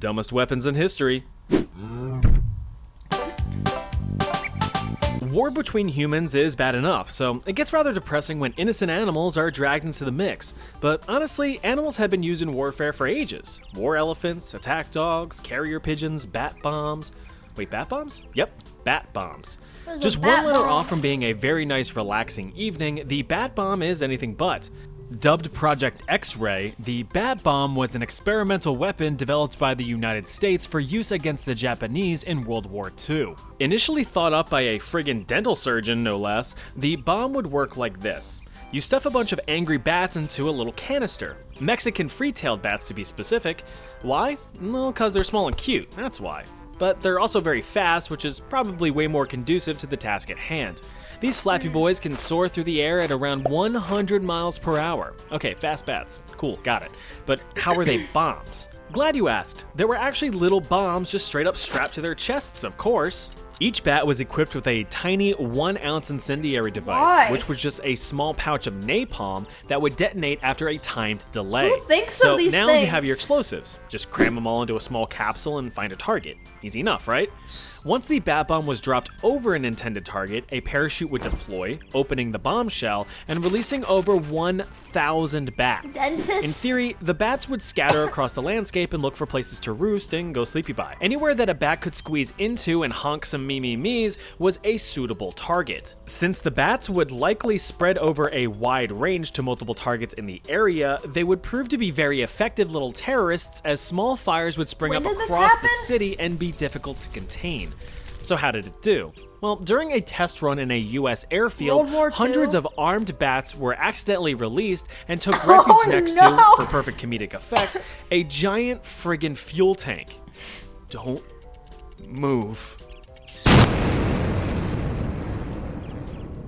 Dumbest weapons in history. War between humans is bad enough, so it gets rather depressing when innocent animals are dragged into the mix. But honestly, animals have been used in warfare for ages. War elephants, attack dogs, carrier pigeons, bat bombs. Wait, bat bombs? Yep, bat bombs. Just one letter off from being a very nice, relaxing evening, the bat bomb is anything but. Dubbed Project X-Ray, the bat bomb was an experimental weapon developed by the United States for use against the Japanese in World War II. Initially thought up by a friggin' dental surgeon, no less, the bomb would work like this. You stuff a bunch of angry bats into a little canister. Mexican free-tailed bats to be specific. Why? Well, because they're small and cute, that's why. But they're also very fast, which is probably way more conducive to the task at hand. These flappy boys can soar through the air at around 100 miles per hour. Okay, fast bats. Cool, got it. But how are they bombs? Glad you asked. There were actually little bombs just straight up strapped to their chests, of course. Each bat was equipped with a tiny 1-ounce incendiary device, which was just a small pouch of napalm that would detonate after a timed delay. Who thinks of these now things? You have your explosives. Just cram them all into a small capsule and find a target. Easy enough, right? Once the bat bomb was dropped over an intended target, a parachute would deploy, opening the bombshell and releasing over 1,000 bats. Dentists? In theory, the bats would scatter across the landscape and look for places to roost and go sleepy by. Anywhere that a bat could squeeze into and honk some me-me-me's was a suitable target. Since the bats would likely spread over a wide range to multiple targets in the area, they would prove to be very effective little terrorists, as small fires would spring up across the city and be difficult to contain. So how did it do? Well, during a test run in a US airfield, hundreds of armed bats were accidentally released and took refuge next to, for perfect comedic effect, a giant friggin' fuel tank. Don't move.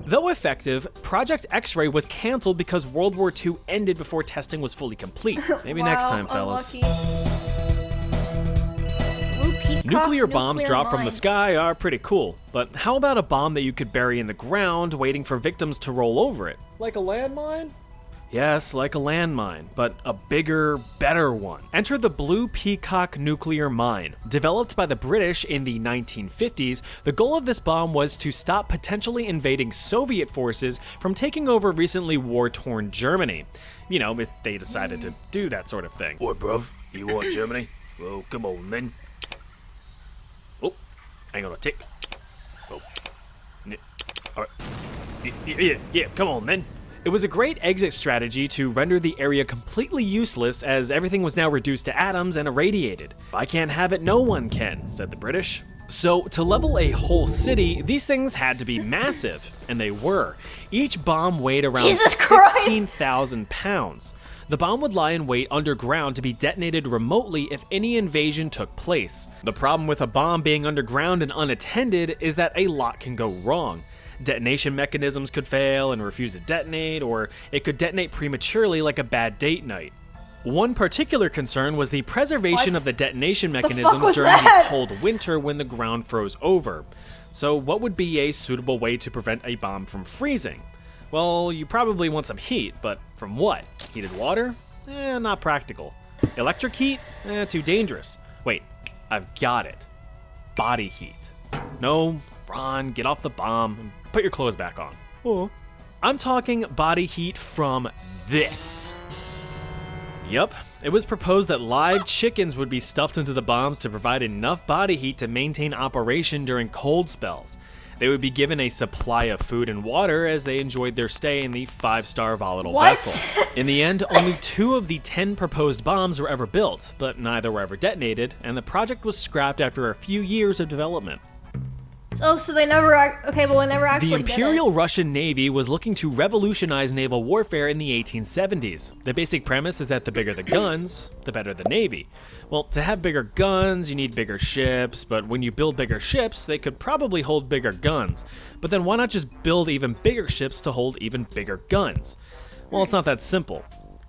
Though effective, Project X-Ray was cancelled because World War II ended before testing was fully complete. Maybe next time, fellas. Nuclear bombs dropped from the sky are pretty cool, but how about a bomb that you could bury in the ground waiting for victims to roll over it? Like a landmine? Yes, like a landmine, but a bigger, better one. Enter the Blue Peacock nuclear mine. Developed by the British in the 1950s, the goal of this bomb was to stop potentially invading Soviet forces from taking over recently war-torn Germany. You know, if they decided to do that sort of thing. Oi, bruv, you want Germany? Well, come on then. Oh, hang on a tick. Oh, alright. Yeah, come on then. It was a great exit strategy to render the area completely useless, as everything was now reduced to atoms and irradiated. If I can't have it, no one can, said the British. So, to level a whole city, these things had to be massive, and they were. Each bomb weighed around 16,000 pounds. The bomb would lie in wait underground to be detonated remotely if any invasion took place. The problem with a bomb being underground and unattended is that a lot can go wrong. Detonation mechanisms could fail and refuse to detonate, or it could detonate prematurely like a bad date night. One particular concern was the preservation of the detonation mechanisms during the cold winter when the ground froze over. So what would be a suitable way to prevent a bomb from freezing? Well, you probably want some heat, but from what? Heated water? Not practical. Electric heat? Too dangerous. Wait, I've got it. Body heat. No, Ron, get off the bomb and put your clothes back on. Oh. I'm talking body heat from this. Yup, it was proposed that live chickens would be stuffed into the bombs to provide enough body heat to maintain operation during cold spells. They would be given a supply of food and water as they enjoyed their stay in the 5-star volatile vessel. In the end, only 2 of the 10 proposed bombs were ever built, but neither were ever detonated, and the project was scrapped after a few years of development. So they never, they never actually The Imperial Russian Navy was looking to revolutionize naval warfare in the 1870s. The basic premise is that the bigger the guns, the better the Navy. Well, to have bigger guns, you need bigger ships, but when you build bigger ships, they could probably hold bigger guns. But then why not just build even bigger ships to hold even bigger guns? Well, it's not that simple.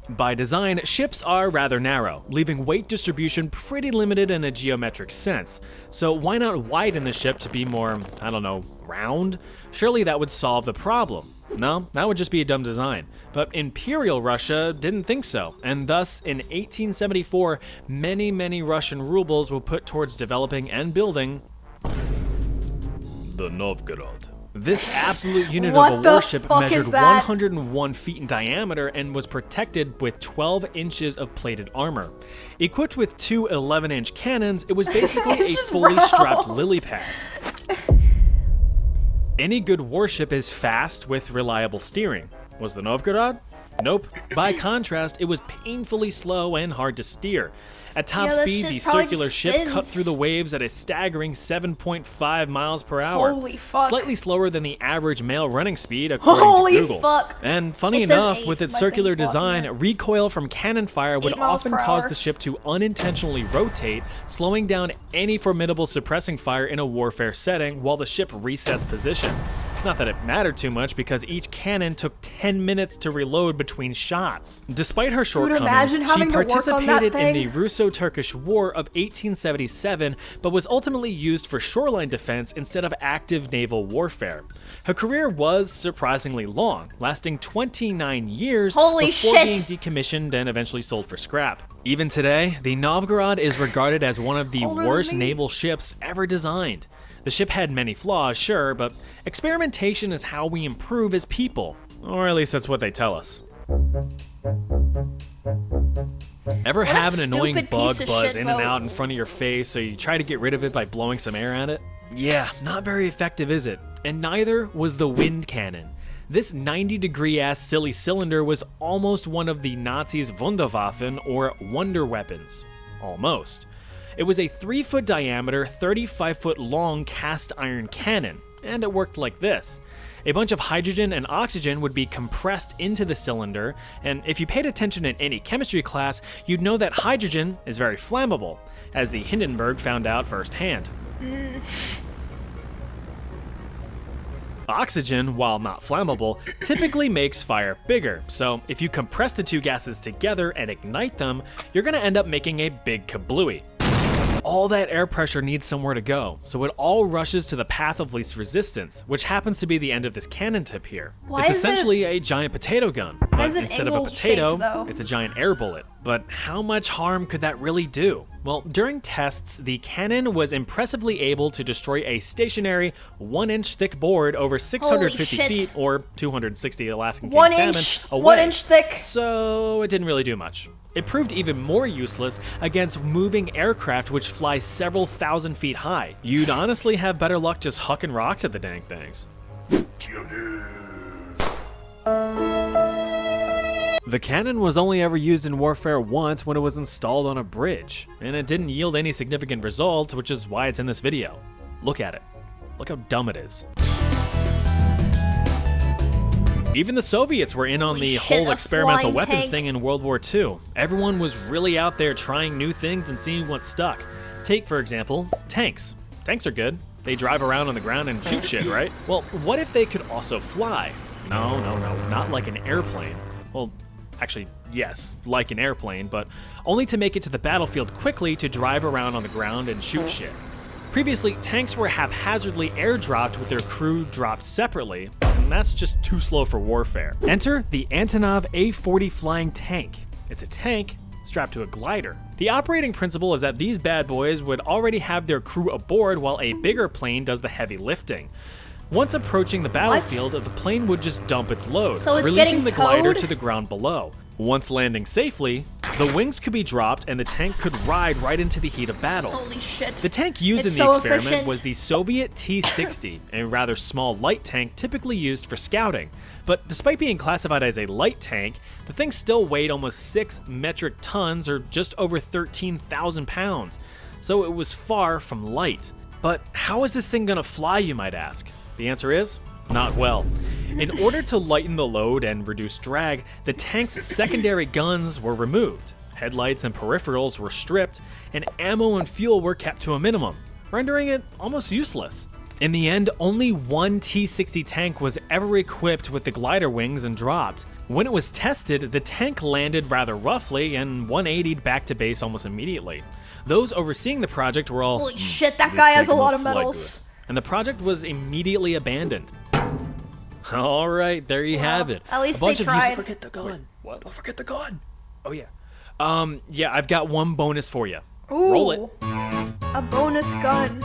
By design, ships are rather narrow, leaving weight distribution pretty limited in a geometric sense. So why not widen the ship to be more, round? Surely that would solve the problem. No, that would just be a dumb design. But Imperial Russia didn't think so, and thus in 1874, many Russian rubles were put towards developing and building the Novgorod. This absolute unit What of a the warship fuck measured is that? 101 feet in diameter and was protected with 12 inches of plated armor. Equipped with two 11-inch cannons, it was basically It's a just fully round. strapped lily pad. Any good warship is fast with reliable steering. Was the Novgorod? Nope. By contrast, it was painfully slow and hard to steer. At top Yeah, that speed, shit the probably circular just ship cut spins. through the waves at a staggering 7.5 miles per hour. Holy fuck. Slightly slower than the average male running speed, according Holy to Google. fuck. And funny It says enough, 8. with its My circular thing's blocking design, it. recoil from cannon fire would 8 miles often per cause hour. the ship to unintentionally rotate, slowing down any formidable suppressing fire in a warfare setting while the ship resets position. Not that it mattered too much because each cannon took 10 minutes to reload between shots. Despite her shortcomings, imagine she having to work on that participated in the thing. Russo-Turkish War of 1877, but was ultimately used for shoreline defense instead of active naval warfare. Her career was surprisingly long, lasting 29 years Holy before shit. being decommissioned and eventually sold for scrap. Even today, the Novgorod is regarded as one of the Older than worst me. naval ships ever designed. The ship had many flaws, sure, but experimentation is how we improve as people. Or at least that's what they tell us. Ever What a have an annoying stupid bug piece of buzz shit in and vote. out in front of your face, so you try to get rid of it by blowing some air at it? Yeah, not very effective, is it? And neither was the wind cannon. This 90-degree ass silly cylinder was almost one of the Nazis' Wunderwaffen, or wonder weapons. Almost. It was a 3-foot diameter, 35-foot long cast iron cannon, and it worked like this. A bunch of hydrogen and oxygen would be compressed into the cylinder, and if you paid attention in any chemistry class, you'd know that hydrogen is very flammable, as the Hindenburg found out firsthand. Oxygen, while not flammable, typically makes fire bigger, so if you compress the two gases together and ignite them, you're going to end up making a big kablooey. All that air pressure needs somewhere to go, so it all rushes to the path of least resistance, which happens to be the end of this cannon tip here. Why It's is it- essentially a giant potato gun, Why but is it instead of a angle potato, shaped, though? it's a giant air bullet. But how much harm could that really do? Well, during tests, the cannon was impressively able to destroy a stationary 1-inch thick board over 650 Holy shit. feet, or 260 Alaskan king 1 salmon, inch, away. 1 inch thick. So it didn't really do much. It proved even more useless against moving aircraft which fly several thousand feet high. You'd honestly have better luck just hucking rocks at the dang things. The cannon was only ever used in warfare once when it was installed on a bridge, and it didn't yield any significant results, which is why it's in this video. Look at it. Look how dumb it is. Even the Soviets were in on Holy the shit, whole a experimental flying weapons tank. thing in World War II. Everyone was really out there trying new things and seeing what stuck. Take, for example, tanks. Tanks are good. They drive around on the ground and shoot shit, right? Well, what if they could also fly? No, not like an airplane. Well, actually, yes, like an airplane, but only to make it to the battlefield quickly to drive around on the ground and shoot shit. Previously, tanks were haphazardly airdropped with their crew dropped separately, and that's just too slow for warfare. Enter the Antonov A-40 flying tank. It's a tank strapped to a glider. The operating principle is that these bad boys would already have their crew aboard while a bigger plane does the heavy lifting. Once approaching the battlefield, the plane would just dump its load, So it's releasing getting the glider towed? to the ground below. Once landing safely, the wings could be dropped and the tank could ride right into the heat of battle. Holy shit. The tank used It's in the so experiment efficient. was the Soviet T-60, a rather small light tank typically used for scouting. But despite being classified as a light tank, the thing still weighed almost 6 metric tons, or just over 13,000 pounds. So it was far from light. But how is this thing gonna fly, you might ask? The answer is, not well. In order to lighten the load and reduce drag, the tank's secondary guns were removed. Headlights and peripherals were stripped, and ammo and fuel were kept to a minimum, rendering it almost useless. In the end, only one T-60 tank was ever equipped with the glider wings and dropped. When it was tested, the tank landed rather roughly and 180'd back to base almost immediately. Those overseeing the project were all, Holy shit, that This guy has tank a lot will of fly medals. and the project was immediately abandoned. All right, there you have it. At least A bunch they of use- tried. Forget the gun. what? Don't forget the gun. Oh yeah. Yeah, I've got one bonus for you. Ooh, Roll it. a bonus gun.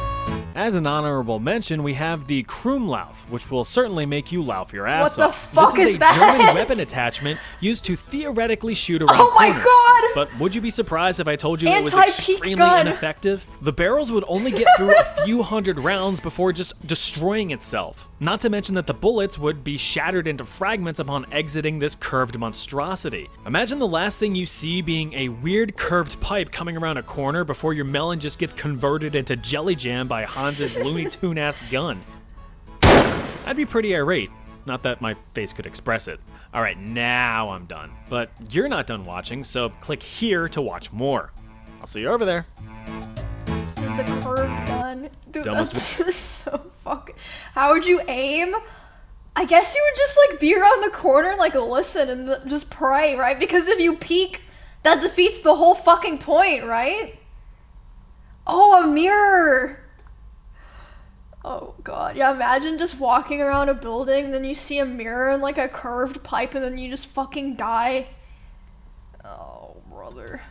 As an honorable mention, we have the Krumlauf, which will certainly make you laugh your ass What the off. fuck this is a that? German weapon attachment used to theoretically shoot around Oh my corners. God! But would you be surprised if I told you it was Anti-peak extremely gun. ineffective? The barrels would only get through a few hundred rounds before just destroying itself. Not to mention that the bullets would be shattered into fragments upon exiting this curved monstrosity. Imagine the last thing you see being a weird curved pipe coming around a corner before your melon just gets converted into jelly jam by Hans's Looney Tune ass gun. I'd be pretty irate. Not that my face could express it. Alright, now I'm done. But you're not done watching, so click here to watch more. I'll see you over there. Dude, the curved gun. Dude, Dumbest that's just so fucking... How would you aim? I guess you would just, like, be around the corner and, like, listen and just pray, right? Because if you peek, that defeats the whole fucking point, right? Oh, a mirror! Oh, God. Yeah, imagine just walking around a building, then you see a mirror and, like, a curved pipe, and then you just fucking die. Oh, brother.